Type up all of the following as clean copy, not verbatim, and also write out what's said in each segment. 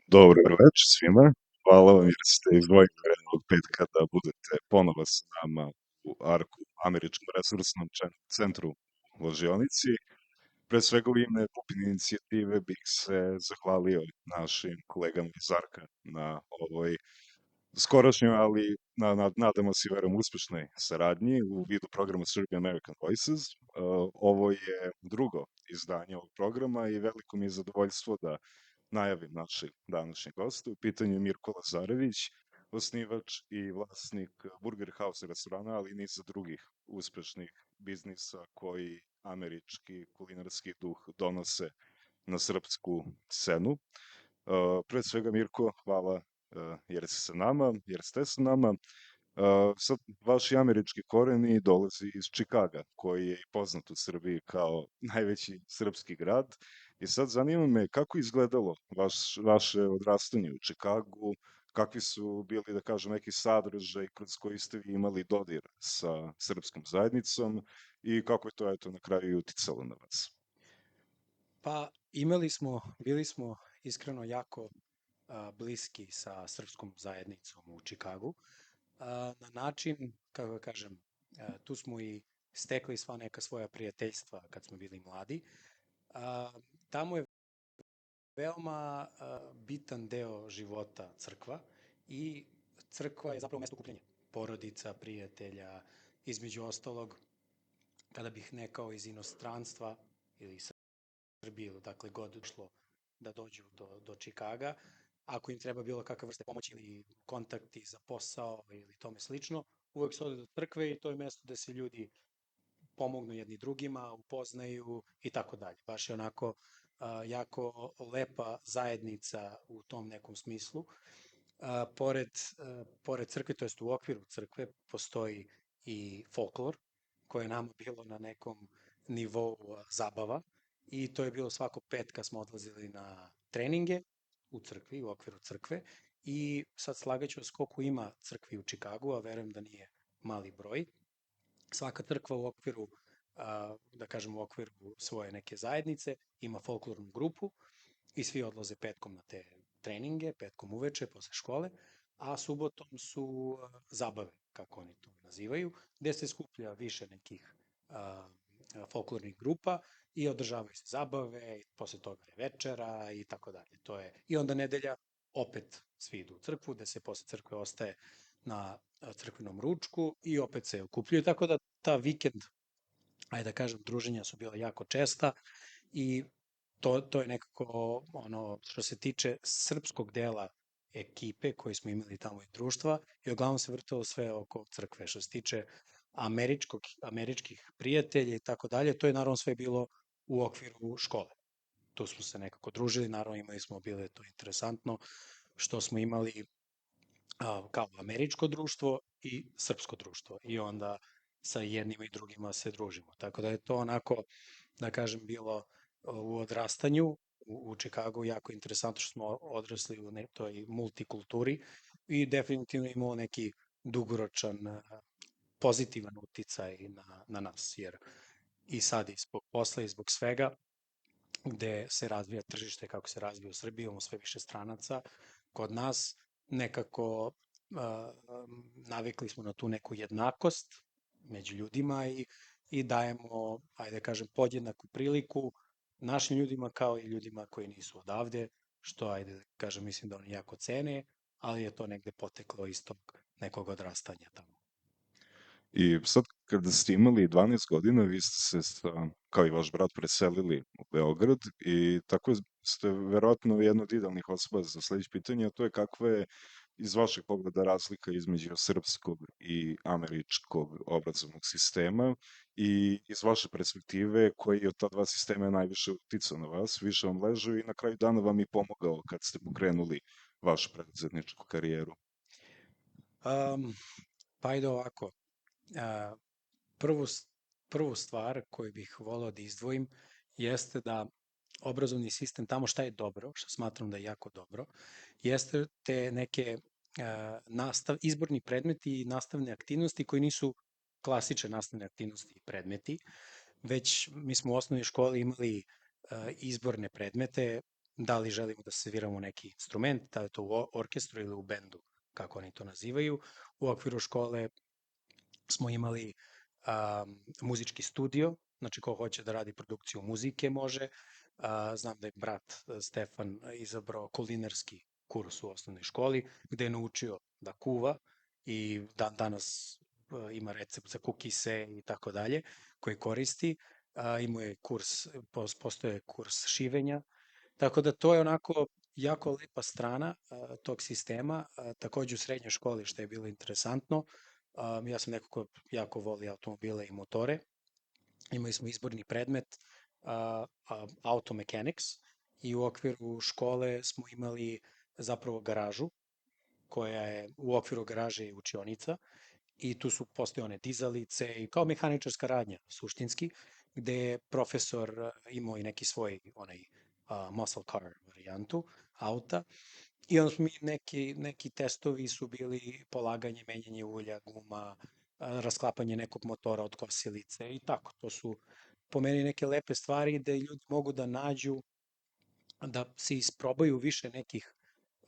Dobar večer svima. Hvala vam jer ste izdvojili vreme od petka da budete ponovo sa nama u ARK-u, Američkom resursnom centru u Ložionici. Pre svega u ime Pupin inicijative bih se zahvalio našim kolegama iz ARK-a na ovoj skorašnjoj, ali nadamo se i verujem uspešnoj saradnji u vidu programa Serbian American Voices. Ovo je drugo izdanje ovog programa i veliko mi je zadovoljstvo da najavim našeg današnjeg gosta. U pitanju je Mirko Lazarević, osnivač i vlasnik Burger House restorana, ali i niza drugih uspešnih biznisa koji američki kulinarski duh donose na srpsku scenu. Pre svega, Mirko, hvala jer si sa nama, jer ste sa nama. Sad, vaši američki koreni dolazi iz Čikaga, koji je i poznat u Srbiji kao najveći srpski grad. I sad zanima me kako je izgledalo vaše odrastanje u Čikagu, kakvi su bili, da kažem, neki sadržaj kroz koji ste vi imali dodir sa srpskom zajednicom i kako je to, eto, na kraju i uticalo na vas. Pa bili smo iskreno jako bliski sa srpskom zajednicom u Čikagu, na način, kako da kažem, tu smo i stekli sva neka svoja prijateljstva kad smo bili mladi. Tamo je veoma bitan deo života crkva i crkva je zapravo mesto okupljenja porodica, prijatelja, između ostalog, kada bih nekao iz inostranstva ili Srbije ili dakle god ušlo da dođu do Čikaga, ako im treba bilo kakva vrsta pomoći ili kontakti za posao ili tome slično, uvek se ode do crkve i to je mesto gde se ljudi pomognu jedni drugima, upoznaju i tako dalje. Baš je onako jako lepa zajednica u tom nekom smislu. Pored crkve, to jest u okviru crkve, postoji i folklor, koje je nama bilo na nekom nivou zabava i to je bilo svakog petka smo odlazili na treninge u crkvi, u okviru crkve i sad slagaću vas koliko ima crkvi u Čikagu, a verujem da nije mali broj. Svaka crkva u okviru, da kažem u okviru svoje neke zajednice, ima folklornu grupu i svi odlaze petkom na te treninge, petkom uveče posle škole, a subotom su zabave, kako oni to nazivaju, gde se skuplja više nekih folklornih grupa i održavaju se zabave, posle toga je večera i tako dalje. To je i onda nedelja opet svi idu u crkvu, gde se posle crkve ostaje na crkvenom ručku i opet se okupljaju, tako da ta vikend, ajde da kažem, druženja su bila jako česta i to je nekako ono što se tiče srpskog dela ekipe koji smo imali tamo i društva i uglavnom se vrtalo sve oko crkve. Što se tiče američkih prijatelja i tako dalje, to je naravno sve bilo u okviru škole. Tu smo se nekako družili, naravno bilo je to interesantno što smo imali kao američko društvo i srpsko društvo i onda sa jednima i drugima se družimo. Tako da je to onako, da kažem, bilo u odrastanju u Čikagu jako interesantno što smo odrasli u toj multikulturi i definitivno imao neki dugoročan pozitivan uticaj na nas, jer i sad i zbog posla i zbog svega gde se razvija tržište kako se razvija u Srbiji, imamo sve više stranaca, kod nas nekako navikli smo na tu neku jednakost među ljudima i dajemo, ajde da kažem, podjednaku priliku našim ljudima kao i ljudima koji nisu odavde, što, ajde da kažem, mislim da oni jako cene, ali je to negde poteklo iz tog nekog odrastanja tamo. I sad kada ste imali 12 godina, vi ste se, kao i vaš brat, preselili u Beograd i tako ste verovatno jedna od idealnih osoba za sledeće pitanje, a to je kakva je iz vašeg pogleda razlika između srpskog i američkog obrazovnog sistema i iz vaše perspektive koji od ta dva sistema je najviše uticao na vas, više vam ležao i na kraju dana vam je pomogao kad ste pokrenuli vašu preduzetničku karijeru? Pa ide ovako. Prvu stvar koju bih volao da izdvojim jeste da obrazovni sistem tamo šta je dobro, što smatram da je jako dobro, jeste te neke izborni predmeti i nastavne aktivnosti koji nisu klasične nastavne aktivnosti i predmeti, već mi smo u osnovnoj školi imali izborne predmete da li želimo da sviramo neki instrument, da je to u orkestru ili u bendu, kako oni to nazivaju. U okviru škole smo imali muzički studio, znači ko hoće da radi produkciju muzike može. Znam da je brat Stefan izabrao kulinarski kurs u osnovnoj školi, gde je naučio da kuva i danas ima recept za kukise i tako dalje, koji koristi. Imao je kurs, postoje kurs šivenja, tako da to je onako jako lepa strana tog sistema. Takođe u srednjoj školi, što je bilo interesantno, ja sam neko ko jako voli automobile i motore. Imali smo izborni predmet Auto Mechanics i u okviru škole smo imali zapravo garažu koja je u okviru garaže i učionica i tu su postoje one dizalice i kao mehaničarska radnja suštinski, gde je profesor imao i neki svoj onaj muscle car varijantu auta i onda smo mi neki testovi su bili polaganje, menjanje ulja, guma, rasklapanje nekog motora od kosilice i tako. To su po meni neke lepe stvari gde ljudi mogu da nađu, da se isprobaju više nekih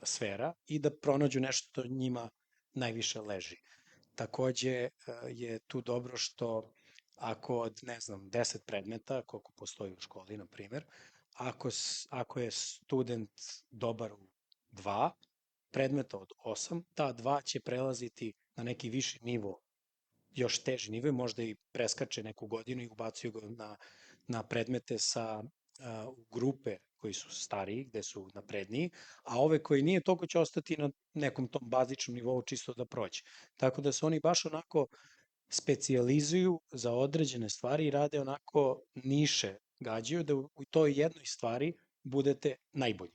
sfera i da pronađu nešto što njima najviše leži. Takođe je tu dobro što ako od, ne znam, 10 predmeta, koliko postoji u školi, na primer, ako je student dobar u 2 predmeta od 8, ta 2 će prelaziti na neki viši nivo, još teži nivo, možda i preskače neku godinu i ubacuju ga na predmete sa grupe koji su stariji, gde su napredniji, a ove koji nije, toliko će ostati na nekom tom bazičnom nivou čisto da prođe. Tako da se oni baš onako specijalizuju za određene stvari i rade onako niše gađaju da u toj jednoj stvari budete najbolji.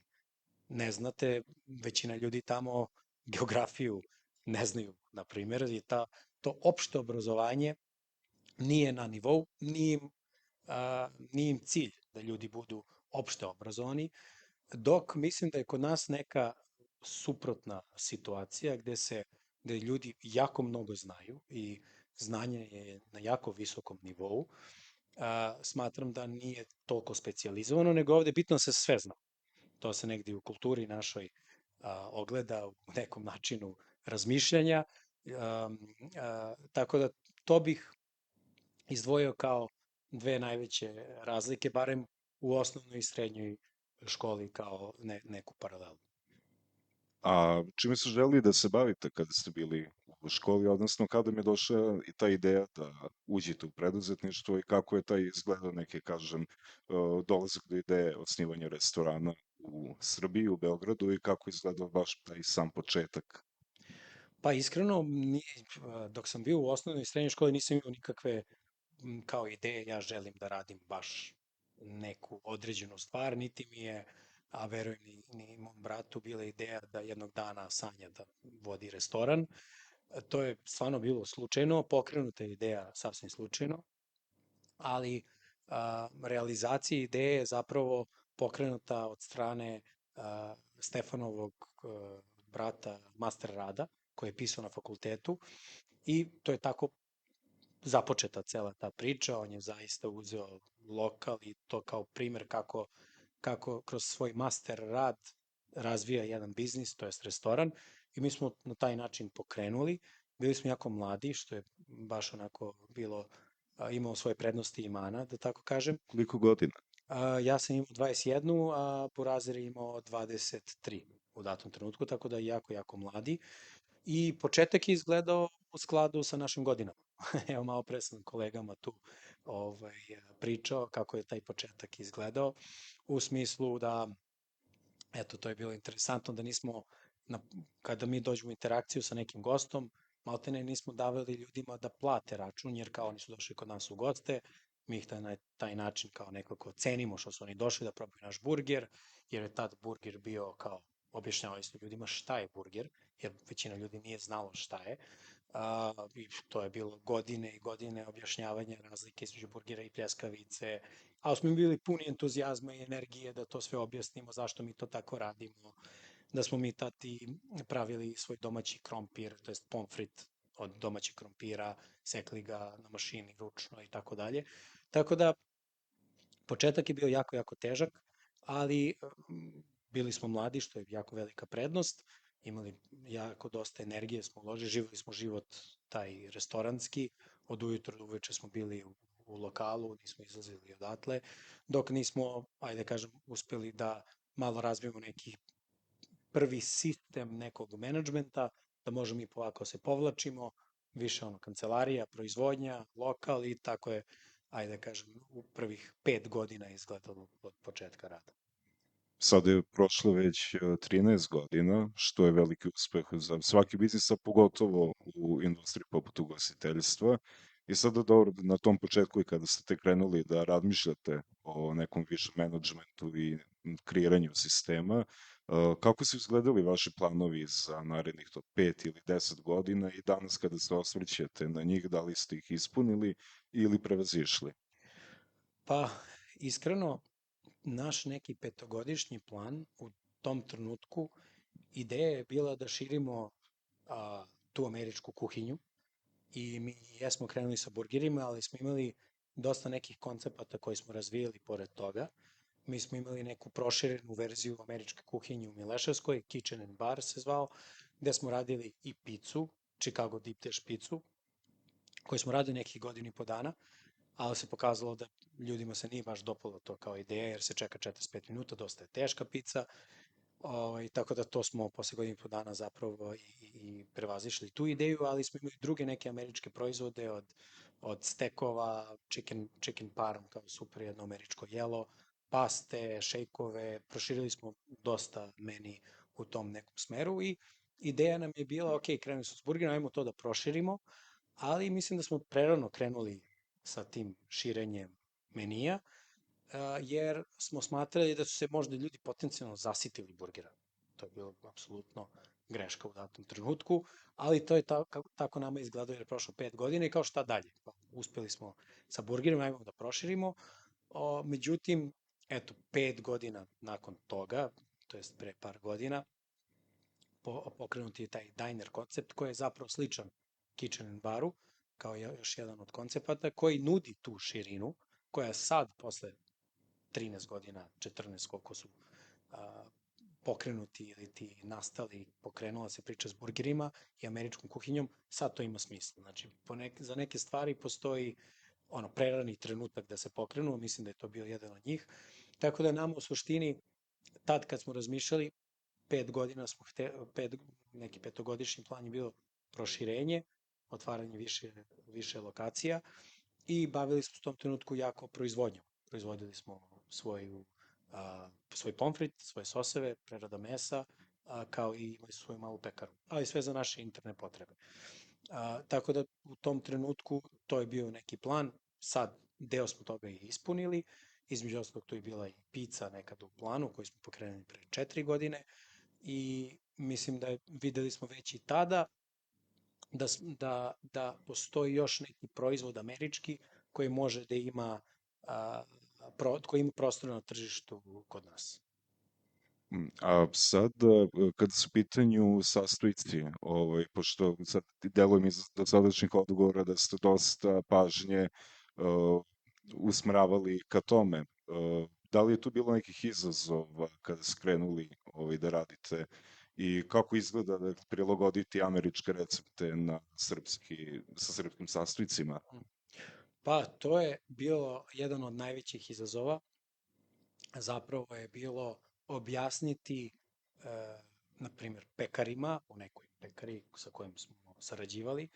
Ne znate, većina ljudi tamo geografiju ne znaju, na primjer, i to opšte obrazovanje nije na nivou, nije im cilj da ljudi budu opšte obrazovani, dok mislim da je kod nas neka suprotna situacija gde ljudi jako mnogo znaju i znanje je na jako visokom nivou. Smatram da nije toliko specijalizovano, nego ovde je bitno da se sve zna. To se negdje u kulturi našoj ogleda u nekom načinu razmišljanja. Tako da to bih izdvojio kao dve najveće razlike, barem u osnovnoj i srednjoj školi kao neku paralelu. A čime ste želeli da se bavite kada ste bili u školi, odnosno kada mi je došla i ta ideja da uđete u preduzetništvo i kako je taj izgledao neki, kažem, dolazak do ideje osnivanja restorana u Srbiji, u Beogradu i kako je izgledao baš taj sam početak? Pa iskreno, dok sam bio u osnovnoj i srednjoj školi nisam imao nikakve kao ideje, ja želim da radim baš neku određenu stvar, niti mi je, a verujem ni mom bratu, bila ideja da jednog dana sanja da vodi restoran. To je stvarno bilo slučajno, pokrenuta je ideja sasvim slučajno, ali realizacija ideje je zapravo pokrenuta od strane Stefanovog brata Master Rada, koji je pisao na fakultetu i to je tako započeta cela ta priča. On je zaista uzeo lokal i to kao primer kako kroz svoj master rad razvija jedan biznis, to jest restoran, i mi smo na taj način pokrenuli. Bili smo jako mladi, što je baš onako bilo, imao svoje prednosti i mana, da tako kažem. Koliko godina? Ja sam imao 21, a Burazer je imao 23 u datom trenutku, tako da je jako mladi. I početak je izgledao u skladu sa našim godinama. Evo, malo pre sam kolegama tu pričao kako je taj početak izgledao, u smislu da, eto, to je bilo interesantno da nismo, kada mi dođemo u interakciju sa nekim gostom, maltene nismo davali ljudima da plate račun, jer kao oni su došli kod nas u goste, mi ih na taj način kao nekako cenimo što su oni došli da probaju naš burger, jer je tad burger bio kao, objašnjavali smo ljudima šta je burger, jer većina ljudi nije znalo šta je. I to je bilo godine i godine objašnjavanja razlike između burgera i pljeskavice, ali smo bili puni entuzijazma i energije da to sve objasnimo, zašto mi to tako radimo, da smo mi tati pravili svoj domaći krompir, to jest pomfrit od domaćeg krompira, sekli ga na mašini ručno i tako dalje. Tako da, početak je bio jako težak, ali bili smo mladi, što je jako velika prednost, imali jako dosta energije smo uložili, živjeli smo život taj restoranski, od ujutro do uveče smo bili u lokalu, nismo izlazili odatle, dok nismo, ajde da kažem, uspeli da malo razvijemo neki prvi sistem nekog menadžmenta, da možemo mi polako se povlačimo, više ono kancelarija, proizvodnja, lokal i tako je, ajde da kažem, u prvih 5 godina izgledalo od početka rada. Sada je prošlo već 13 godina, što je veliki uspeh za svaki biznis, a pogotovo u industriji poput ugostiteljstva. I sada dobro, na tom početku i kada ste tek krenuli da razmišljate o nekom višem menadžmentu i kreiranju sistema, kako su izgledali vaši planovi za narednih to 5 ili 10 godina i danas kada se osvrćete na njih, da li ste ih ispunili ili prevazišli? Pa, iskreno, naš neki petogodišnji plan u tom trenutku, ideja je bila da širimo tu američku kuhinju i mi jesmo krenuli sa burgerima, ali smo imali dosta nekih koncepata koje smo razvijali pored toga. Mi smo imali neku proširenu verziju američke kuhinje u Mileševskoj, Kitchen and Bar se zvao, gde smo radili i picu, Chicago Deep Dish picu, koju smo radili nekih godinu i po dana, ali se pokazalo da ljudima se nije baš dopalo to kao ideja, jer se čeka 45 minuta, dosta je teška pica, tako da to smo posle godinu i po dana zapravo i prevazišli tu ideju, ali smo imali druge neke američke proizvode od stekova, chicken parm kao super jedno američko jelo, paste, šejkove, proširili smo dosta meni u tom nekom smeru i ideja nam je bila, ok, krenuli smo s burgerom, ajmo to da proširimo, ali mislim da smo prerano krenuli sa tim širenjem menija, jer smo smatrali da su se možda ljudi potencijalno zasitili burgera. To je bilo apsolutno greška u datom trenutku, ali to je tako nama izgledalo jer je prošlo 5 godina i kao šta dalje. Pa, uspeli smo sa burgerom, ajmo da proširimo. Međutim, eto, 5 godina nakon toga, to jest pre par godina, pokrenut je taj diner koncept koji je zapravo sličan Kitchen and Baru, kao još jedan od koncepata koji nudi tu širinu, koja sad, posle 13 godina, 14 koliko su a, pokrenuti ili ti nastali, pokrenula se priča s burgerima i američkom kuhinjom, sad to ima smisla. Znači, za neke stvari postoji prerani trenutak da se pokrenu, mislim da je to bio jedan od njih. Tako da nama u suštini, tad kad smo razmišljali, 5 godina smo neki petogodišnji plan je bilo proširenje, otvaranje više lokacija i bavili smo u tom trenutku jako proizvodnjom. Proizvodili smo svoj pomfrit, svoje soseve, prerada mesa, kao i imali svoju malu pekaru, ali sve za naše interne potrebe. Tako da u tom trenutku to je bio neki plan, sad deo smo toga i ispunili, između ostalog tu je bila i pizza nekada u planu koji smo pokrenuli pre 4 godine i mislim da videli smo već i tada da postoji još neki proizvod američki koji može da ima koji ima prostor na tržištu kod nas. A sad, kada su u pitanju sastojci, pošto sad delujem iz dosadašnjih odgovora da ste dosta pažnje usmeravali ka tome, da li je tu bilo nekih izazova kada ste krenuli da radite i kako izgleda da prilagoditi američke recepte na sa srpskim sastojcima? Pa, to je bilo jedan od najvećih izazova. Zapravo je bilo objasniti, na primjer, pekarima u nekoj pekari sa kojim smo sarađivali,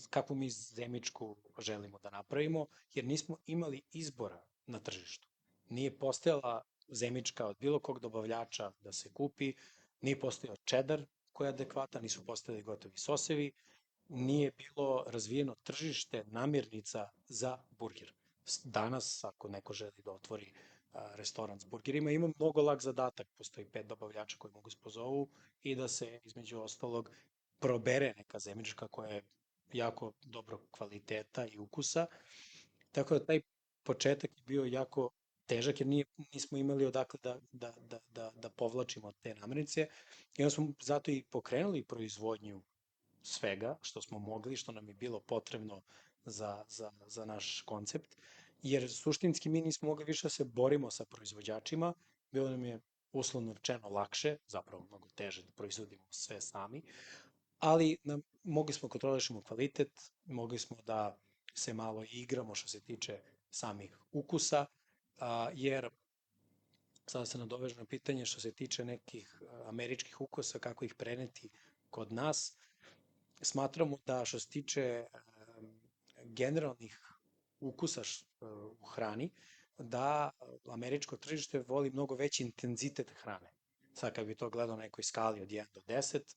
kakvu mi zemičku želimo da napravimo, jer nismo imali izbora na tržištu. Nije postojala zemička od bilo kog dobavljača da se kupi, nije postojao čedar koji je adekvatan, nisu postojali gotovi sosevi, nije bilo razvijeno tržište namirnica za burger. Danas, ako neko želi da otvori restoran s burgerima, ima mnogo lak zadatak. Postoji 5 dobavljača koji mogu se pozovu i da se, između ostalog, probere neka zemička koja je jako dobro kvaliteta i ukusa. Tako da taj početak je bio jako težak jer nismo imali odakle da povlačimo te namirnice i onda smo zato i pokrenuli proizvodnju svega što smo mogli, što nam je bilo potrebno za naš koncept, jer suštinski mi nismo mogli više da se borimo sa proizvođačima, bilo nam je uslovno rečeno lakše, zapravo mnogo teže da proizvodimo sve sami, ali mogli smo kontrolišemo kvalitet, mogli smo da se malo igramo što se tiče samih ukusa, jer sada se nadovežem na pitanje što se tiče nekih američkih ukusa, kako ih preneti kod nas. Smatramo da što se tiče generalnih ukusa u hrani, da američko tržište voli mnogo veći intenzitet hrane. Sad kad bi to gledao na nekoj skali od 1 do 10,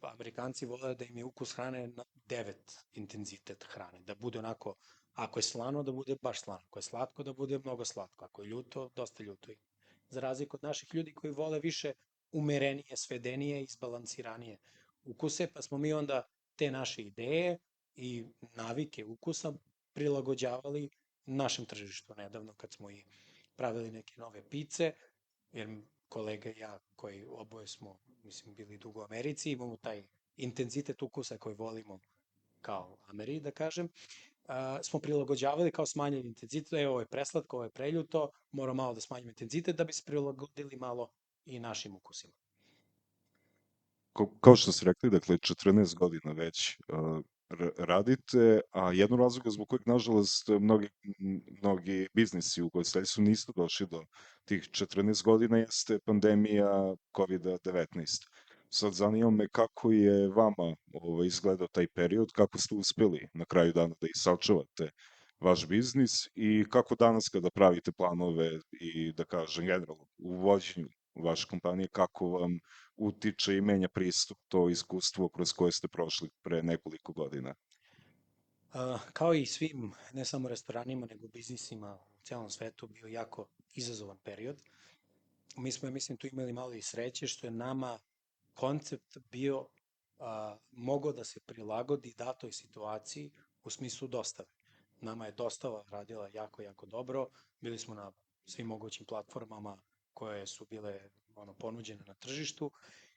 Amerikanci vole da im je ukus hrane na 9 intenzitet hrane, da bude onako, ako je slano, da bude baš slano, ako je slatko, da bude mnogo slatko, ako je ljuto, dosta ljuto. Za razliku od naših ljudi koji vole više umerenije, svedenije, izbalansiranije ukuse, pa smo mi onda te naše ideje i navike ukusa prilagođavali našem tržištu. Nedavno kad smo i pravili neke nove pice, jer kolega i ja koji oboje smo, mislim, bili dugo u Americi, imamo taj intenzitet ukusa koji volimo kao Ameri, da kažem, smo prilagođavali kao smanjeni intenzitet, ovo je preslatko, ovo je preljuto, mora malo da smanjimo intenzitet da bi se prilagodili malo i našim ukusima. Kao što ste rekli, dakle, 14 godina već radite, a jedno razloga zbog kojeg, nažalost, mnogi biznisi u ugostiteljstvu nisu došli do tih 14 godina jeste pandemija COVID-19. Sad zanima me kako je vama izgledao taj period, kako ste uspeli na kraju dana da sačuvate vaš biznis i kako danas kada pravite planove i da kažem generalno u vođenju vaše kompanije, kako vam utiče i menja pristup to iskustvo kroz koje ste prošli pre nekoliko godina? Kao i svim, ne samo restoranima, nego biznisima u celom svetu, bio jako izazovan period. Mi smo, mislim, tu imali malo i sreće što je nama koncept bio mogao da se prilagodi datoj situaciji u smislu dostave. Nama je dostava radila jako, jako dobro. Bili smo na svim mogućim platformama koje su bile ponuđene na tržištu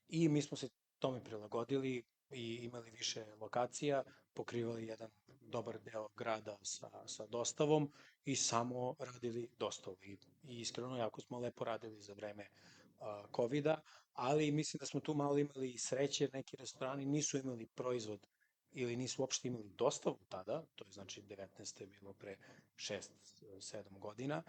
i mi smo se tome prilagodili i imali više lokacija, pokrivali jedan dobar deo grada sa dostavom i samo radili dostavu. I iskreno, jako smo lepo radili za vreme COVID-a, ali mislim da smo tu malo imali i sreće, neki restorani nisu imali proizvod ili nisu uopšte imali dostavu tada, to je znači 19. bilo pre 6-7 godina,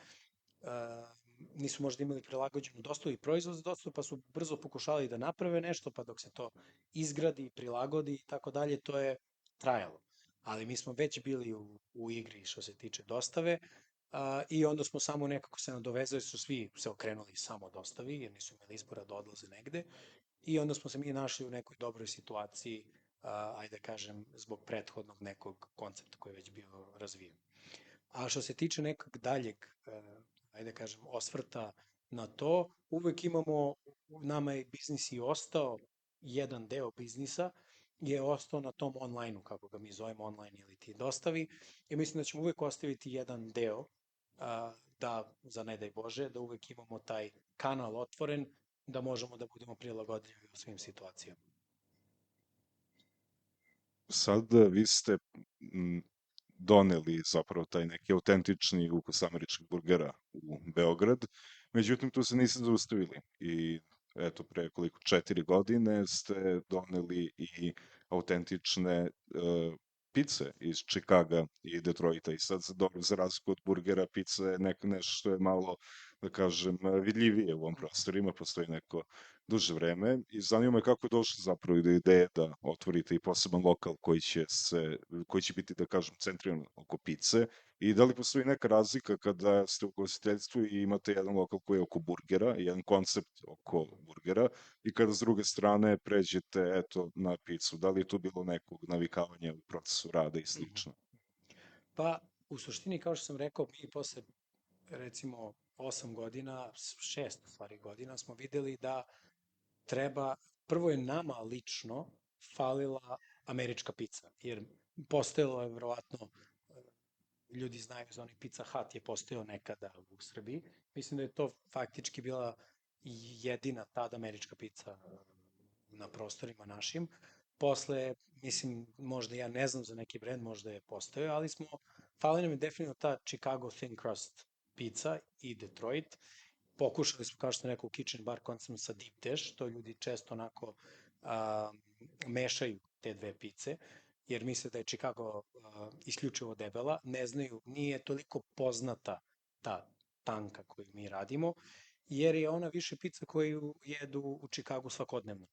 nisu možda imali prilagođenu dostavu i proizvod za dostavu, pa su brzo pokušali da naprave nešto, pa dok se to izgradi, prilagodi i tako dalje, to je trajalo. Ali mi smo već bili u igri što se tiče dostave i onda smo samo nekako se nadovezali, su svi se okrenuli samo dostavi, jer nisu imali izbora da odlaze negde i onda smo se mi našli u nekoj dobroj situaciji, ajde da kažem, zbog prethodnog nekog koncepta koji je već bio razvijen. A što se tiče nekog daljeg, ajde da kažem, osvrta na to, uvek imamo, nama je biznis i ostao, jedan deo biznisa je ostao na tom online-u, kako ga mi zovemo, online ili ti dostavi, i mislim da ćemo uvek ostaviti jedan deo, da, za ne daj Bože, da uvek imamo taj kanal otvoren, da možemo da budemo prilagodljivi u svim situacijama. Sad vi ste doneli zapravo taj neki autentični ukus američkih burgera u Beograd, međutim tu se niste zaustavili i eto pre koliko 4 godine ste doneli i autentične pice iz Čikaga i Detroita i sad dobro za razliku od burgera pica je nešto je malo da kažem vidljivije u ovom prostorima, postoji neko duže vreme i zanima me kako je došlo zapravo do ideje da otvorite i poseban lokal koji će biti, da kažem, centriran oko pice i da li postoji neka razlika kada ste u ugostiteljstvu i imate jedan lokal koji je oko burgera, jedan koncept oko burgera i kada s druge strane pređete eto na picu, da li je tu bilo nekog navikavanja u procesu rada i Mhm. slično? Pa, u suštini, kao što sam rekao, mi posle, recimo, 8 godina, 6 u stvari godina, smo videli da treba, prvo je nama lično falila američka pica, jer postojalo je verovatno, ljudi znaju za onaj Pizza Hut je postojao nekada u Srbiji. Mislim da je to faktički bila jedina tada američka pica na prostorima našim. Posle, mislim, možda ja ne znam za neki brend, možda je postojao, ali fali nam je definitivno ta Chicago Thin Crust pizza i Detroit pokušali smo, kao što sam rekao, u Kitchen Bar koncept sa deep dish, to ljudi često onako a, mešaju te dve pice, jer misle da je Chicago isključivo debela, ne znaju, nije toliko poznata ta tanka koju mi radimo, jer je ona više pica koju jedu u Chicagu svakodnevno.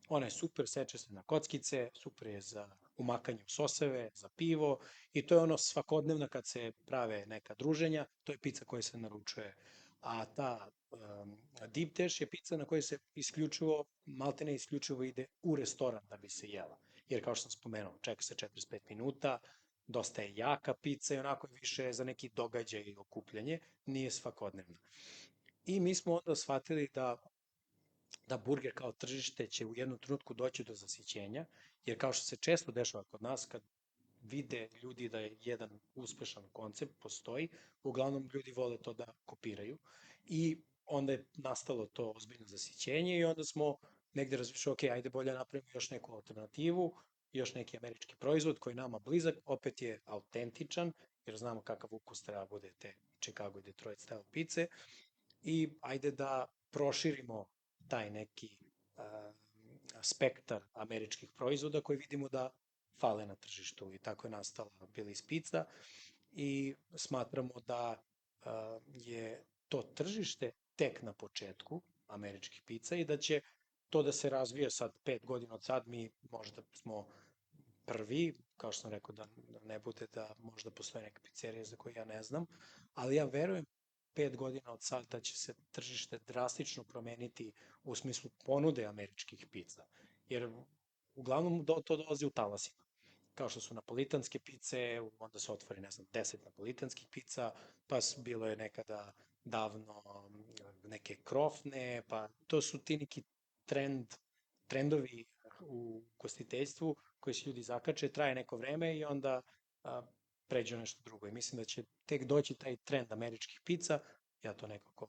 Ona je super, seče se na kockice, super je za umakanje u soseve, za pivo i to je ono svakodnevna kad se prave neka druženja, to je pizza koja se naručuje. A ta deep dish je pizza na kojoj se isključivo, maltene isključivo ide u restoran da bi se jela. Jer kao što sam spomenuo, čeka se 45 minuta, dosta je jaka pizza i onako je više za neki događaj i okupljanje, nije svakodnevna. I mi smo onda shvatili da burger kao tržište će u jednom trenutku doći do zasićenja, jer kao što se često dešava kod nas, kad vide ljudi da je jedan uspešan koncept, postoji, uglavnom ljudi vole to da kopiraju i onda je nastalo to ozbiljno zasićenje i onda smo negde razmišljali, ok, ajde bolje napravimo još neku alternativu, još neki američki proizvod koji je nama blizak, opet je autentičan, jer znamo kakav ukus treba bude te Chicago i Detroit style pice i ajde da proširimo taj neki spektar američkih proizvoda koji vidimo da fale na tržištu i tako je nastala Billy's Pizza i smatramo da je to tržište tek na početku američkih pizza i da će to da se razvije sad 5 godina od sad, mi možda smo prvi, kao što sam rekao, da ne bude da možda postoje neka pizzerija za koju ja ne znam, ali ja verujem 5 godina od sad da će se tržište drastično promeniti u smislu ponude američkih pizza. Jer uglavnom to dolazi u talasima. Kao što su napolitanske pice, onda se otvori, ne znam, 10 napolitanskih pica, pa bilo je nekada davno neke krofne, pa to su ti neki trendovi u gostiteljstvu koji se ljudi zakače, traje neko vreme i onda a, pređe na nešto drugo. I mislim da će tek doći taj trend američkih pica, ja to nekako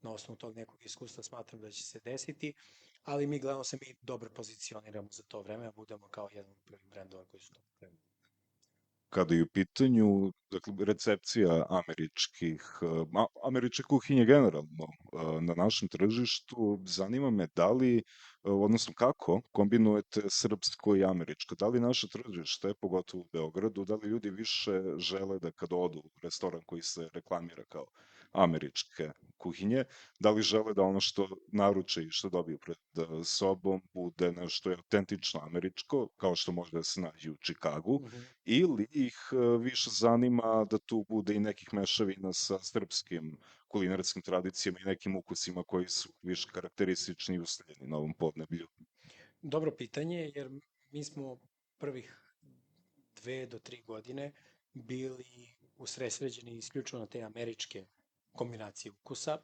na osnovu tog nekog iskustva smatram da će se desiti, ali mi gledamo se mi dobro pozicioniramo za to vreme, a budemo kao jedan od prvih brendova koji su to krenuli. Kada je u pitanju, dakle, recepcija američke kuhinje generalno na našem tržištu, zanima me da li, odnosno kako kombinujete srpsko i američko? Da li naše tržište, pogotovo u Beogradu, da li ljudi više žele da kad odu u restoran koji se reklamira kao američke kuhinje, da li žele da ono što naruče i što dobiju pred sobom bude nešto je autentično američko, kao što može da se nađe u Čikagu, Mhm. ili ih više zanima da tu bude i nekih mešavina sa srpskim kulinarskim tradicijama i nekim ukusima koji su više karakteristični i ustaljeni na ovom podneblju. Dobro pitanje, jer mi smo prvih 2 do 3 godine bili usredsređeni isključivo na te američke kombinacije ukusa.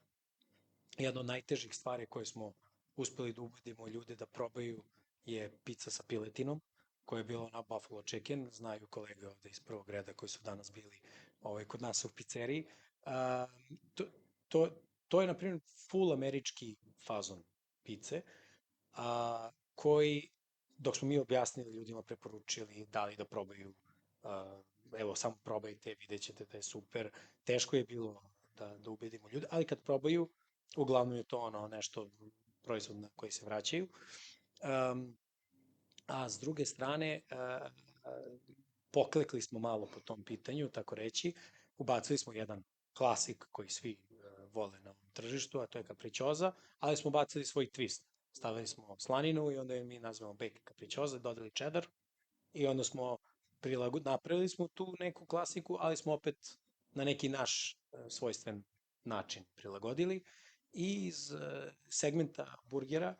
Jedna od najtežih stvari koje smo uspeli da ubedimo ljude da probaju je pizza sa piletinom, koja je bila na buffalo chicken, znaju kolege ovde iz prvog reda koji su danas bili kod nas u pizzeriji. A, to, to, to je, na primjer, full američki fazon pice, koji, dok smo mi objasnili ljudima, preporučili, dali da probaju, a, evo, samo probajte, vidjet ćete da je super. Teško je bilo da ubedimo ljude, ali kad probaju, uglavnom je to ono nešto proizvod na koji se vraćaju. Um, a s druge strane, poklekli smo malo po tom pitanju, tako reći. Ubacili smo jedan klasik koji svi vole na ovom tržištu, a to je kapričoza, ali smo bacili svoj twist. Stavili smo slaninu i onda je mi nazvamo bake kapričoza, dodali cheddar i onda smo napravili smo tu neku klasiku, ali smo opet na neki naš svojstven način prilagodili. I iz segmenta burgera,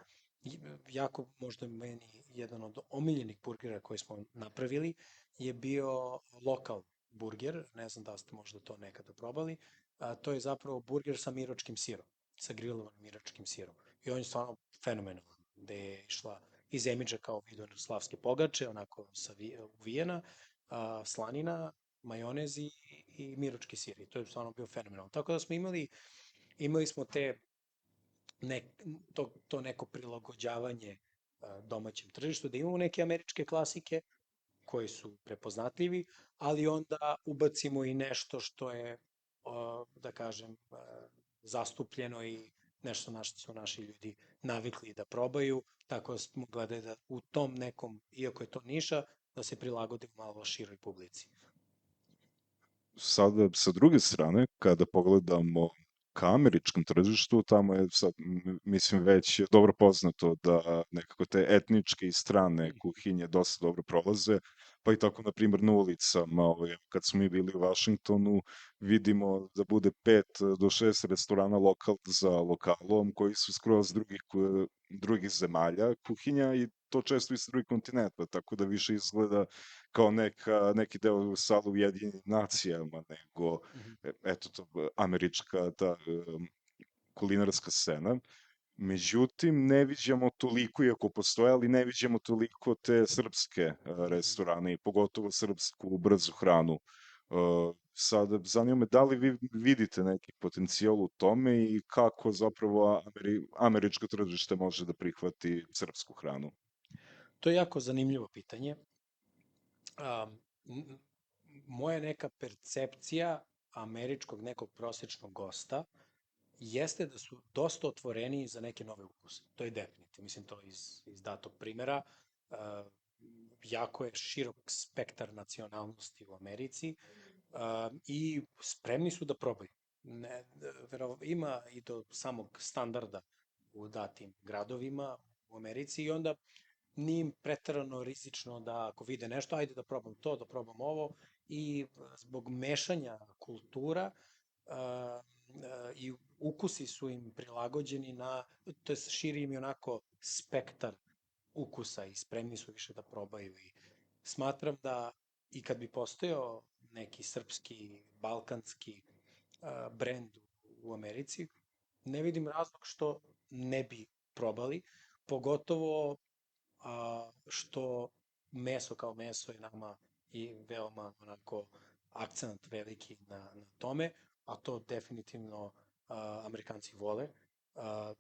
jako možda meni jedan od omiljenih burgera koje smo napravili je bio lokal burger, ne znam da ste možda to nekada probali, to je zapravo burger sa miročkim sirom, sa grilovanim miročkim sirom. I on je stvarno fenomenalan, gde je išla iz Emidža kao slavske pogače, onako uvijena, slanina, majonez i miročki sir. I to je stvarno bio fenomenalno. Tako da smo imali smo to neko prilagođavanje domaćem tržištu, da imamo neke američke klasike koji su prepoznatljivi, ali onda ubacimo i nešto što je, da kažem, zastupljeno i nešto na što su naši ljudi navikli da probaju, tako da smo gledali da u tom nekom, iako je to niša, da se prilagodimo malo široj publici. Sada, sa druge strane, kada pogledamo ka američkom tržištu, tamo je sad, mislim, već dobro poznato da nekako te etničke i strane kuhinje dosta dobro prolaze, pa i tako, na primjer, na ulicama, kad smo mi bili u Vašingtonu, vidimo da bude 5 do 6 restorana lokal za lokalom, koji su skroz drugih zemalja kuhinja i to često iz drugih kontinenta, tako da više izgleda kao neki deo sala Ujedinjenih nacijama, nego, Mhm. eto, američka ta kulinarska scena. Međutim, ne viđamo toliko, iako postoje, ali ne viđamo toliko te srpske Mhm. restorane i pogotovo srpsku brzu hranu. Sada, zanima me da li vi vidite neki potencijal u tome i kako zapravo američko tržište može da prihvati srpsku hranu? To je jako zanimljivo pitanje. Um, m- Moja neka percepcija američkog nekog prosječnog gosta jeste da su dosta otvoreni za neke nove ukuse. To je definitivno. Mislim, to iz datog primjera. Uh, Jako je širok spektar nacionalnosti u Americi i spremni su da probaju. Ima i do samog standarda u datim gradovima u Americi i onda nije im preterano rizično da ako vide nešto, ajde da probam to, da probam ovo i zbog mešanja kultura i ukusi su im prilagođeni to je širi im i onako spektar ukusa i spremni su više da probaju i smatram da i kad bi postojao neki srpski, balkanski brend u Americi, ne vidim razlog što ne bi probali, pogotovo što meso kao meso je nama i veoma onako akcent veliki na tome, a to definitivno Amerikanci vole.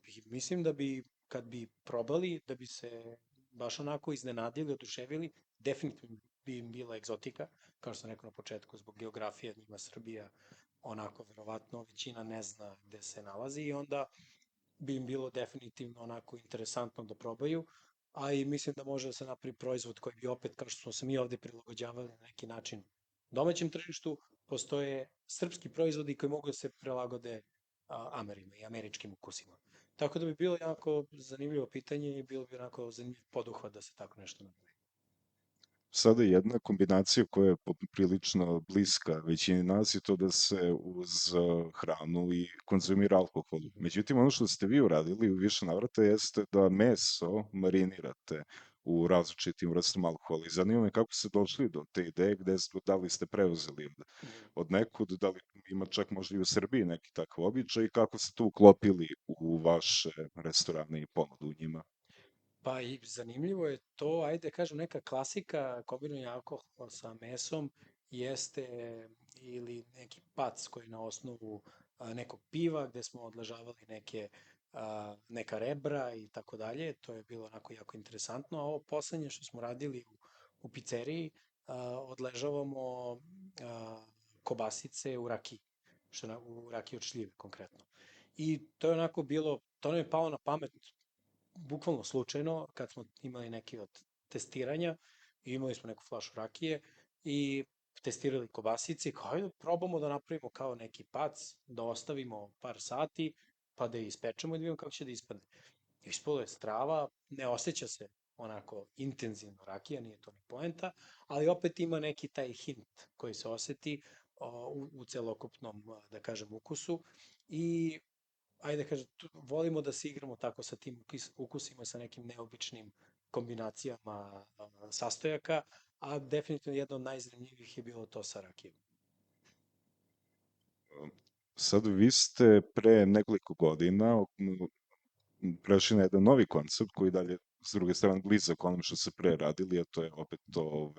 I mislim da bi, kad bi probali, da bi se baš onako iznenadili, oduševili, definitivno bi im bila egzotika, kao što sam rekao na početku, zbog geografije, njima Srbija onako verovatno većina ne zna gde se nalazi i onda bi im bilo definitivno onako interesantno da probaju, a i mislim da može da se napravi proizvod koji bi opet, kao što smo se mi ovde prilagođavali na neki način domaćem tržištu, postoje srpski proizvodi koji mogu da se prilagode Amerima i američkim ukusima. Tako da bi bilo jako zanimljivo pitanje i bilo bi onako zanimljiv poduhvat da se tako nešto napravi. Sada jedna kombinacija koja je prilično bliska većini nas je to da se uz hranu i konzumira alkohol. Mhm. Međutim, ono što ste vi uradili u više navrata jeste da meso marinirate u različitim vrstama alkohola. I zanima me kako ste došli do te ideje, da li ste preuzeli Mhm. od nekud, da li ima čak možda i u Srbiji neki takav običaj i kako ste to uklopili u vaše restorane i ponudu u njima. Pa i zanimljivo je to, ajde da kažem, neka klasika kombinovanja alkohola sa mesom jeste ili neki pac koji je na osnovu nekog piva gde smo odležavali neka rebra i tako dalje. To je bilo onako jako interesantno. A ovo poslednje što smo radili u pizzeriji, odležavamo kobasice u rakiji, u rakiji od šljive konkretno. I to je onako bilo, to nam je palo na pamet bukvalno slučajno, kad smo imali neki od testiranja, i imali smo neku flašu rakije i testirali kobasice, kao ajde probamo da napravimo kao neki pac, da ostavimo par sati, pa da je ispečemo i da vidimo kako će da ispadne. Ispalo je strava, ne osjeća se onako intenzivno rakija, nije to ni poenta, ali opet ima neki taj hint koji se oseti u celokupnom, da kažem, ukusu i ajde da kažem, volimo da se igramo tako sa tim ukusima, sa nekim neobičnim kombinacijama sastojaka, a definitivno jedno od najzanimljivijih je bilo to sa rakijom. Sad vi ste pre nekoliko godina prešli na jedan novi koncept koji dalje s druge strane blizak onom što se pre radili, a to je opet to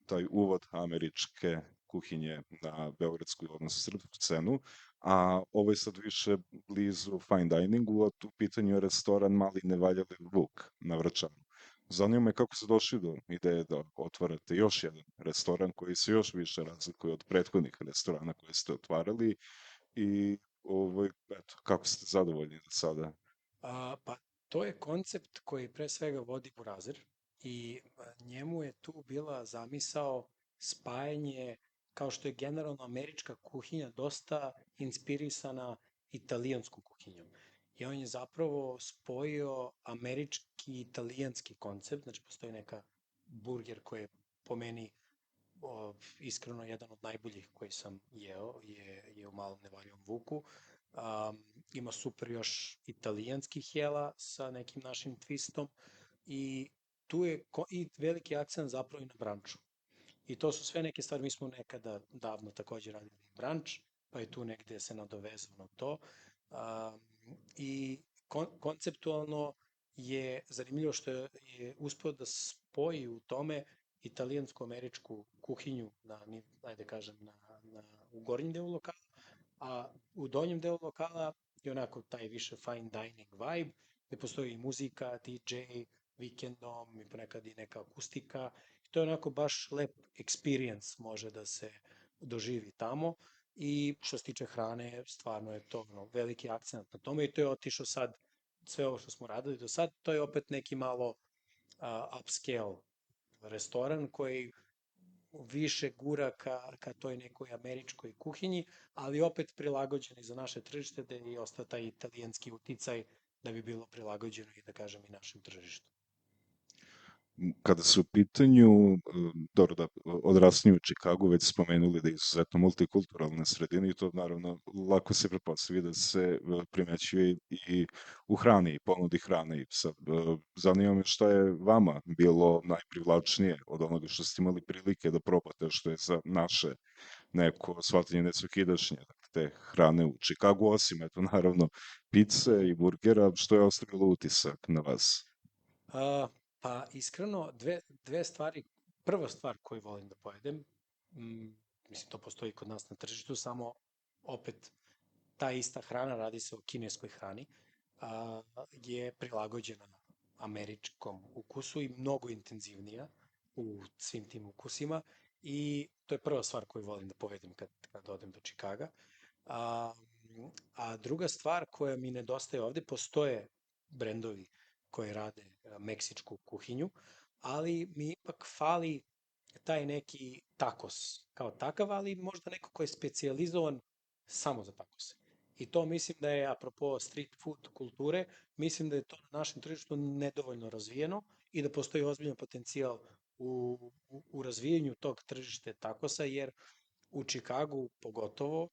taj uvod američke kuhinje na beogradsku, odnosno srpsku scenu, a ovo je sad više blizu fine diningu, a tu u pitanju je restoran Mali Nevaljavi Vuk na Vračaru. Zanima me kako ste došli do ideje da otvarate još jedan restoran koji se još više razlikuje od prethodnih restorana koje ste otvarali i eto, kako ste zadovoljni do sada? Pa to je koncept koji pre svega vodi Burazir i njemu je tu bila zamisao spajanje, kao što je generalno američka kuhinja dosta inspirisana italijanskom kuhinjom. I on je zapravo spojio američki i italijanski koncept, znači postoji neka burger koji je po meni iskreno jedan od najboljih koji sam jeo je u Malom Nevaljivom Vuku. Ima super još italijanskih jela sa nekim našim twistom i tu je i veliki akcent zapravo i na branču. I to su sve neke stvari, mi smo nekada davno takođe radili branč, pa je tu negde se nadovezano na to. I konceptualno je zanimljivo što je uspeo da spoji u tome italijansko-američku kuhinju ajde kažem, u gornjem delu lokala, a u donjem delu lokala je onako taj više fine dining vibe, gde postoji i muzika, DJ, vikendom i ponekad i neka akustika. I to je onako baš lep experience može da se doživi tamo. I što se tiče hrane, stvarno je to veliki akcent na tome i to je otišao sad, sve ovo što smo radili do sad, to je opet neki malo upscale restoran koji više gura ka toj nekoj američkoj kuhinji, ali opet prilagođeni za naše tržište, da je ostao taj italijanski uticaj da bi bilo prilagođeno i da kažem i našem tržištu. Kada su u pitanju, dobro da odrasli u Čikagu, već spomenuli da je izuzetno multikulturalna sredina i to naravno lako se pretpostavi da se primećuje i u hrani i ponudi hrane. I sad, zanima me šta je vama bilo najprivlačnije od onoga što ste imali prilike da probate, što je za naše neko shvatanje nesvakidašnje, dakle, te hrane u Čikagu, osim, eto, naravno, pice i burgera, što je ostavilo utisak na vas? Pa iskreno, dve stvari. Prva stvar koju volim da pojedem, mislim to postoji kod nas na tržištu, samo opet ta ista hrana, radi se o kineskoj hrani, je prilagođena američkom ukusu i mnogo intenzivnija u svim tim ukusima i to je prva stvar koju volim da povedem kad odem do Čikaga. A, a druga stvar koja mi nedostaje ovde, postoje brendovi koji rade meksičku kuhinju, ali mi ipak fali taj neki takos kao takav, ali možda neko ko je specijalizovan samo za takose. I to mislim da je, apropo street food kulture, mislim da je to na našem tržištu nedovoljno razvijeno i da postoji ozbiljan potencijal u razvijanju tog tržište takosa, jer u Čikagu pogotovo,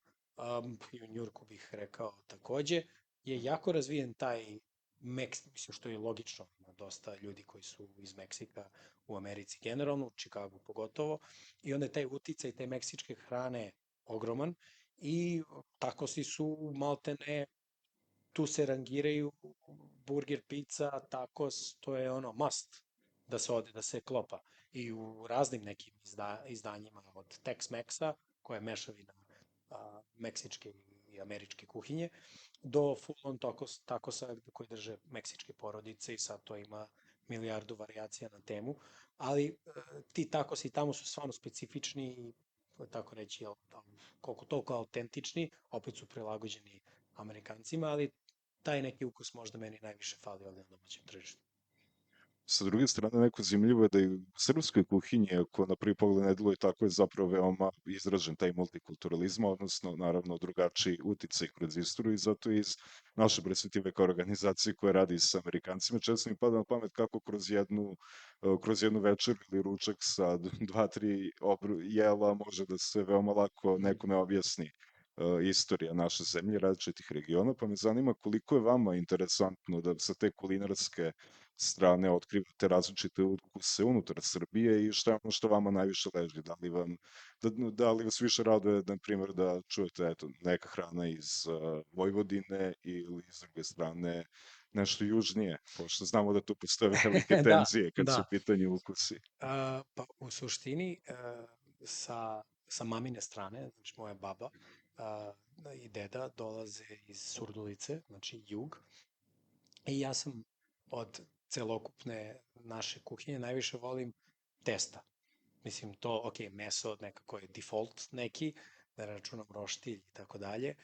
i u Njurku bih rekao takođe, je jako razvijen taj mislim što je logično, ima dosta ljudi koji su iz Meksika u Americi generalno, u Čikagu pogotovo, i onda je taj uticaj te meksičke hrane ogroman i takosi su maltene, tu se rangiraju burger, pizza, tacos, to je ono must da se ode, da se klopa. I u raznim nekim izdanjima od Tex-Mexa, koja je mešavina meksičke i američke kuhinje, do full-on takosa koji drže meksičke porodice i sad to ima milijardu varijacija na temu, ali ti takosi tamo su stvarno specifični i tako reći, koliko toliko autentični, opet su prilagođeni Amerikancima, ali taj neki ukus možda meni najviše fali ovde na domaćem tržištu. Sa druge strane, neko zanimljivo je da i u srpskoj kuhinji, ako na prvi pogled ne deluje tako, je zapravo veoma izražen taj multikulturalizam, odnosno, naravno, drugačiji uticaj kroz istoriju i zato iz naše presvetive kao organizacije koja radi sa Amerikancima, često mi pada na pamet kako kroz jednu večer ili ručak sa dva, tri jela može da se veoma lako nekome objasni istorija naše zemlje, različitih regiona, pa me zanima koliko je vama interesantno da sa te kulinarske strane otkrivate različite ukuse unutar Srbije i šta je ono što vama najviše leži? Da li vas više raduje, na primjer, da čujete eto, neka hrana iz Vojvodine ili s druge strane nešto južnije, pošto znamo da tu postoje velike Da, tenzije kad su u da. pitanju ukusi. Pa u suštini sa mamine strane, znači moja baba i deda dolaze iz Surdulice, znači jug, i ja sam od celokupne naše kuhinje najviše volim testa. Mislim, to, ok, meso nekako je default neki, da ne računam roštilj i tako dalje.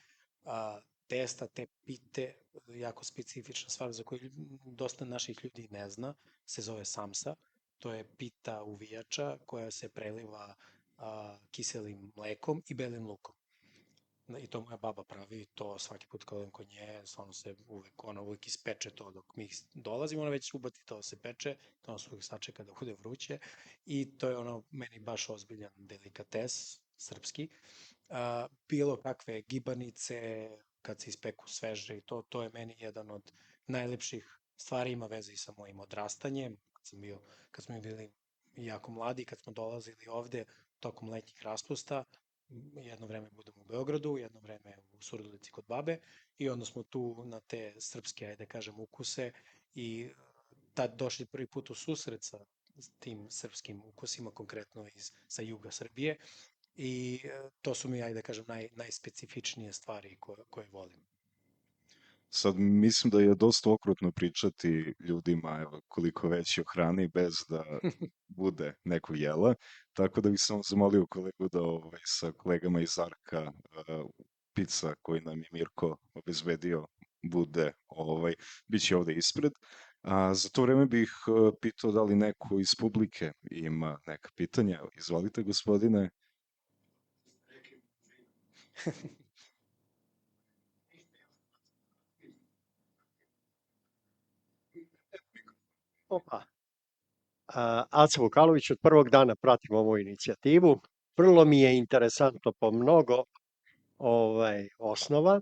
testa, te pite, jako specifična stvar za koju dosta naših ljudi ne zna, se zove samsa. To je pita uvijača koja se preliva kiselim mlekom i belim lukom. I to moja baba pravi, to svaki put kad odem kod nje, stvarno se uvek ispeče to dok mi dolazimo, ona već ubati to se peče, to ona se uvek sačeka da bude vruće i to je ono meni baš ozbiljan delikates, srpski. Bilo kakve gibanice, kad se ispeku sveže i to je meni jedan od najlepših stvari, ima veze i sa mojim odrastanjem, kad smo bili jako mladi, kad smo dolazili ovde tokom letnjih raspusta, jedno vreme budemo u Beogradu, jedno vreme u Surdulici kod babe i onda smo tu na te srpske, ajde kažem, ukuse i tad došli prvi put u susret sa tim srpskim ukusima, konkretno sa juga Srbije i to su mi, ajde da kažem, najspecifičnije stvari koje volim. Sad, mislim da je dosta okrutno pričati ljudima, evo, koliko već o hrani bez da bude nekog jela, tako da bih samo zamolio kolegu da sa kolegama iz Arka pizza koji nam je Mirko obezbedio bude, bit će ovde ispred. A za to vreme bih pitao da li neko iz publike ima neka pitanja. Izvolite, gospodine. Opa. Aca Vukalović, od prvog dana pratim ovu inicijativu. Vrlo mi je interesantno po mnogo osnova.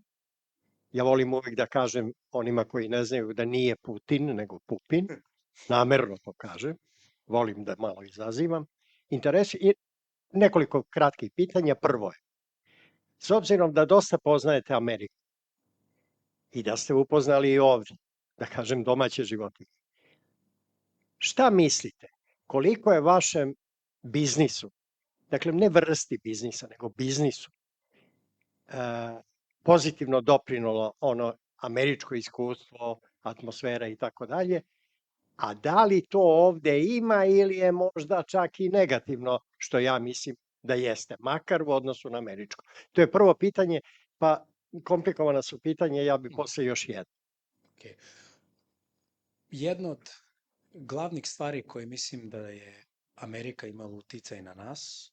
Ja volim uvijek da kažem onima koji ne znaju da nije Putin, nego Pupin. Namerno to kažem. Volim da malo izazivam. I nekoliko kratkih pitanja. Prvo je, s obzirom da dosta poznajete Ameriku i da ste upoznali i ovdje, da kažem, domaće životinje, šta mislite, koliko je vašem biznisu, dakle ne vrsti biznisa, nego biznisu, pozitivno doprinalo ono američko iskustvo, atmosfera i tako dalje, a da li to ovde ima ili je možda čak i negativno, što ja mislim da jeste, makar u odnosu na američko. To je prvo pitanje, pa komplikovana su pitanja, ja bi posle još jedno. Okay. Jedna od glavnih stvari koje mislim da je Amerika imala uticaj na nas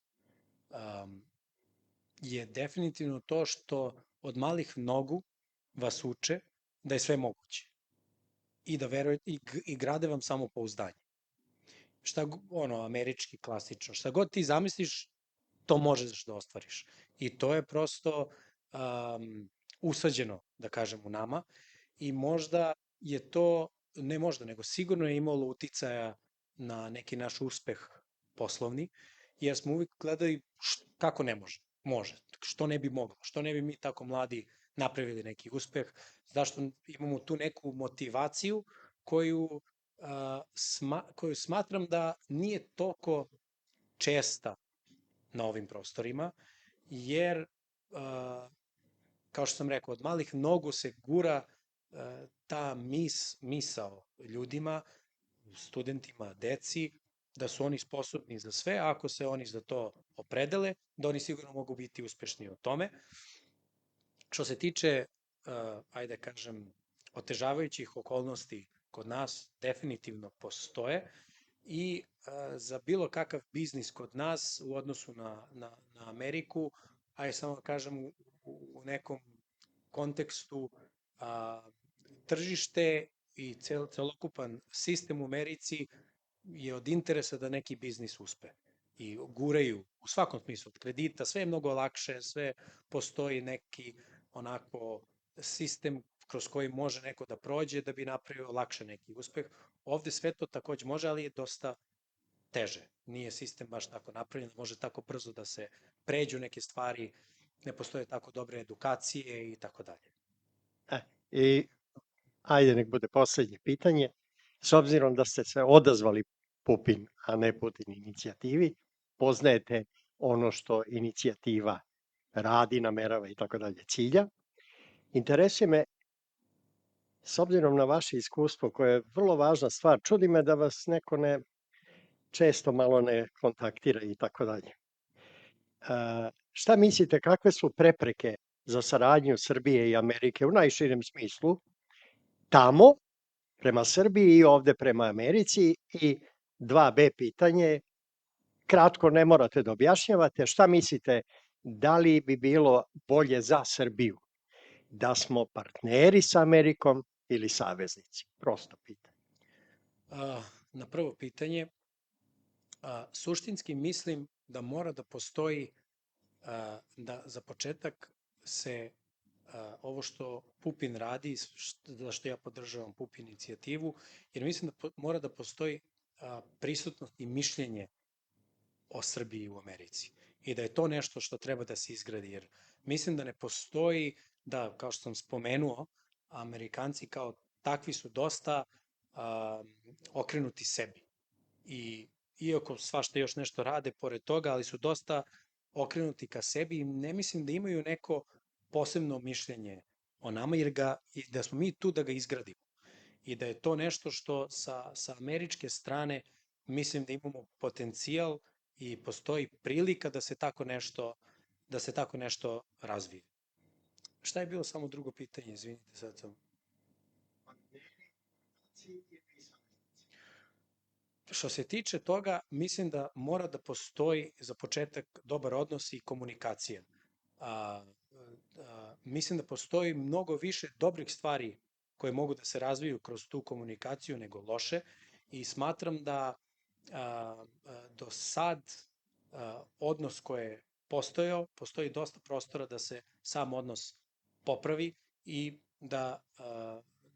je definitivno to što od malih nogu vas uče da je sve moguće i da verujete i grade vam samopouzdanje. Šta američki klasično, šta god ti zamisliš, to možeš da ostvariš. I to je prosto usađeno, da kažem, u nama i možda je to, ne možda, nego sigurno je imalo uticaja na neki naš uspeh poslovni, jer smo uvijek gledali kako ne može. Može. Što ne bi moglo? Što ne bi mi tako mladi napravili neki uspeh? Zašto imamo tu neku motivaciju koju smatram da nije toliko česta na ovim prostorima, jer kao što sam rekao, od malih nogu se gura ta misao ljudima, studentima, deci, da su oni sposobni za sve, a ako se oni za to opredele, da oni sigurno mogu biti uspešni u tome. Što se tiče, ajde kažem, otežavajućih okolnosti kod nas, definitivno postoje i za bilo kakav biznis kod nas u odnosu na Ameriku, ajde samo kažem u nekom kontekstu, tržište i celokupan sistem u Americi je od interesa da neki biznis uspe. I guraju u svakom smislu od kredita, sve je mnogo lakše, sve postoji neki onako sistem kroz koji može neko da prođe da bi napravio lakše neki uspeh. Ovde sve to takođe može, ali je dosta teže. Nije sistem baš tako napravljen, može tako brzo da se pređu neke stvari, ne postoje tako dobre edukacije i tako dalje. I ajde nek bude poslednje pitanje. S obzirom da ste se odazvali Pupin, a ne Putin inicijativi, poznajete ono što inicijativa radi, namerava i tako dalje, cilja. Interesuje me, s obzirom na vaše iskustvo, koje je vrlo važna stvar, čudi me da vas neko često malo ne kontaktira i tako dalje. Šta mislite, kakve su prepreke za saradnju Srbije i Amerike u najširem smislu, tamo prema Srbiji i ovde prema Americi? I 2B pitanje, kratko, ne morate da objašnjavate, šta mislite da li bi bilo bolje za Srbiju? Da smo partneri sa Amerikom ili saveznici? Prosto pitanje. Na prvo pitanje, suštinski mislim da mora da postoji, da za početak se ovo što Pupin radi, za što ja podržavam Pupin inicijativu, jer mislim da mora da postoji prisutnost i mišljenje o Srbiji u Americi. I da je to nešto što treba da se izgradi, jer mislim da ne postoji, da, kao što sam spomenuo, Amerikanci kao takvi su dosta okrenuti sebi. I iako svašta još nešto rade pored toga, ali su dosta okrenuti ka sebi i ne mislim da imaju neko posebno mišljenje o nama, jer i da smo mi tu da ga izgradimo. I da je to nešto što sa američke strane mislim da imamo potencijal i postoji prilika da se tako nešto razvije. Šta je bilo samo drugo pitanje, izvinite sad sam. Što se tiče toga, mislim da mora da postoji za početak dobar odnos i komunikacija. Mislim da postoji mnogo više dobrih stvari koje mogu da se razviju kroz tu komunikaciju nego loše i smatram da do sad odnos koji je postojao, postoji dosta prostora da se sam odnos popravi i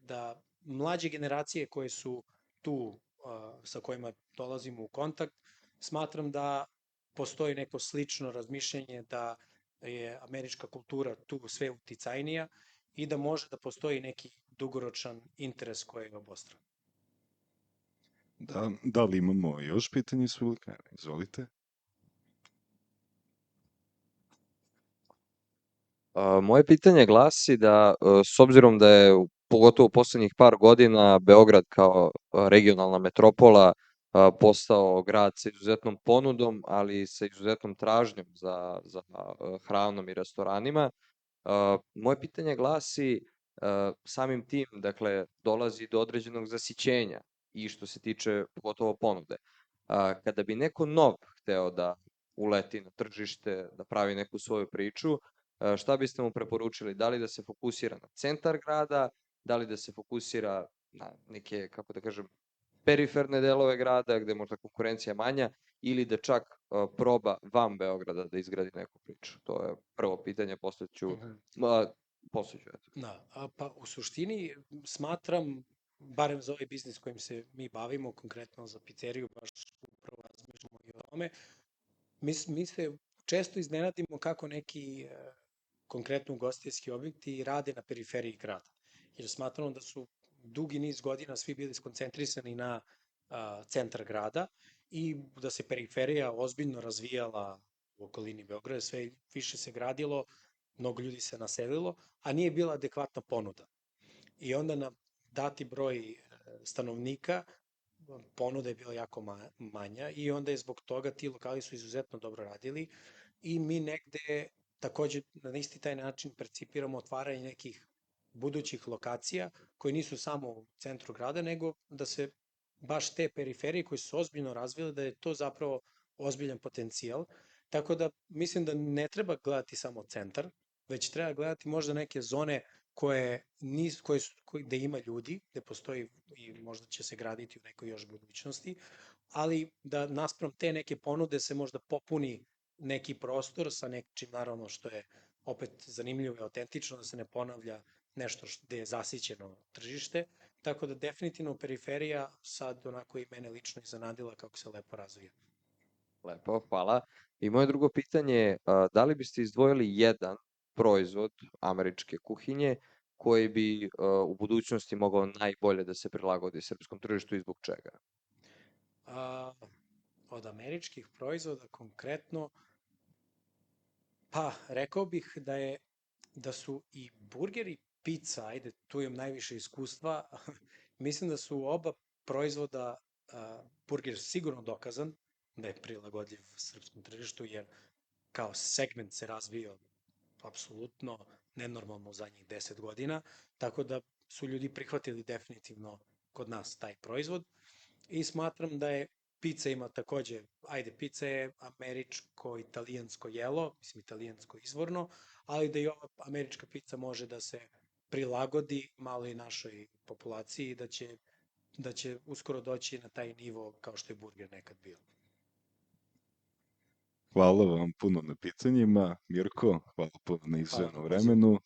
da mlađe generacije koje su tu sa kojima dolazimo u kontakt, smatram da postoji neko slično razmišljanje da je američka kultura tu sve uticajnija i da može da postoji neki dugoročan interes koji je obostran. Da li imamo još pitanje iz publike? Izvolite. Moje pitanje glasi da, s obzirom da je pogotovo u poslednjih par godina Beograd kao regionalna metropola postao grad sa izuzetnom ponudom, ali i sa izuzetnom tražnjom za hranom i restoranima, moje pitanje glasi, samim tim, dakle, dolazi do određenog zasićenja i što se tiče pogotovo ponude. Kada bi neko nov hteo da uleti na tržište, da pravi neku svoju priču, šta biste mu preporučili? Da li da se fokusira na centar grada, da li da se fokusira na neke, kako da kažem, periferne delove grada gde možda konkurencija manja ili da čak proba van Beograda da izgradi neku priču? To je prvo pitanje, posle ću... Da, pa u suštini smatram, barem za ovaj biznis kojim se mi bavimo, konkretno za pizzeriju, baš upravo razmišljamo i o tome, mi se često iznenadimo kako neki konkretno ugostiteljski objekti rade na periferiji grada. Jer smatramo da su dugi niz godina svi bili skoncentrisani na centar grada i da se periferija ozbiljno razvijala u okolini Beograda, sve više se gradilo, mnogo ljudi se naselilo, a nije bila adekvatna ponuda. I onda na dati broj stanovnika ponuda je bila jako manja i onda je zbog toga ti lokali su izuzetno dobro radili i mi negde takođe na isti taj način percipiramo otvaranje nekih budućih lokacija koje nisu samo u centru grada, nego da se baš te periferije koje su ozbiljno razvile, da je to zapravo ozbiljan potencijal. Tako da mislim da ne treba gledati samo centar, već treba gledati možda neke zone gde ima ljudi, gde postoji i možda će se graditi u nekoj još budućnosti, ali da naspram te neke ponude se možda popuni neki prostor sa nečim naravno što je opet zanimljivo i autentično, da se ne ponavlja nešto gde je zasićeno tržište, tako da definitivno periferija sad onako i mene lično iznenadila kako se lepo razvija. Lepo, hvala. I moje drugo pitanje je, da li biste izdvojili jedan proizvod američke kuhinje koji bi u budućnosti mogao najbolje da se prilagodi srpskom tržištu i zbog čega? Od američkih proizvoda konkretno, pa rekao bih da su i burger i pizza, ajde, tu imam najviše iskustva, mislim da su oba proizvoda, burger sigurno dokazan da je prilagodljiv srpskom tržištu, jer kao segment se razvio apsolutno nenormalno u zadnjih 10 godina, tako da su ljudi prihvatili definitivno kod nas taj proizvod i smatram da je pizza ima takođe, ajde, pizza je američko-italijansko jelo, mislim italijansko izvorno, ali da i ova američka pizza može da se prilagodi malo i našoj populaciji i da će uskoro doći na taj nivo kao što je burger nekad bio. Hvala vam puno na pitanjima, Mirko, hvala puno na Hvala izdvojenom na pozivu. vremenu.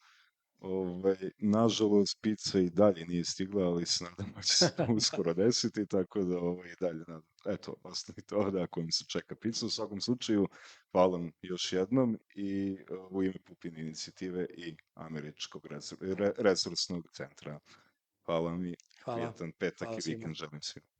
Nažalost, pizza i dalje nije stigla, ali se nadam da će se to uskoro desiti, tako da i dalje nadam. Eto, ostavite ovde ako vam se čeka pizza. U svakom slučaju, hvala vam još jednom i u ime Pupin inicijative i Američkog resursnog centra. Hvala vam i Hvala. prijatan petak Hvala i svima. vikend želim svima.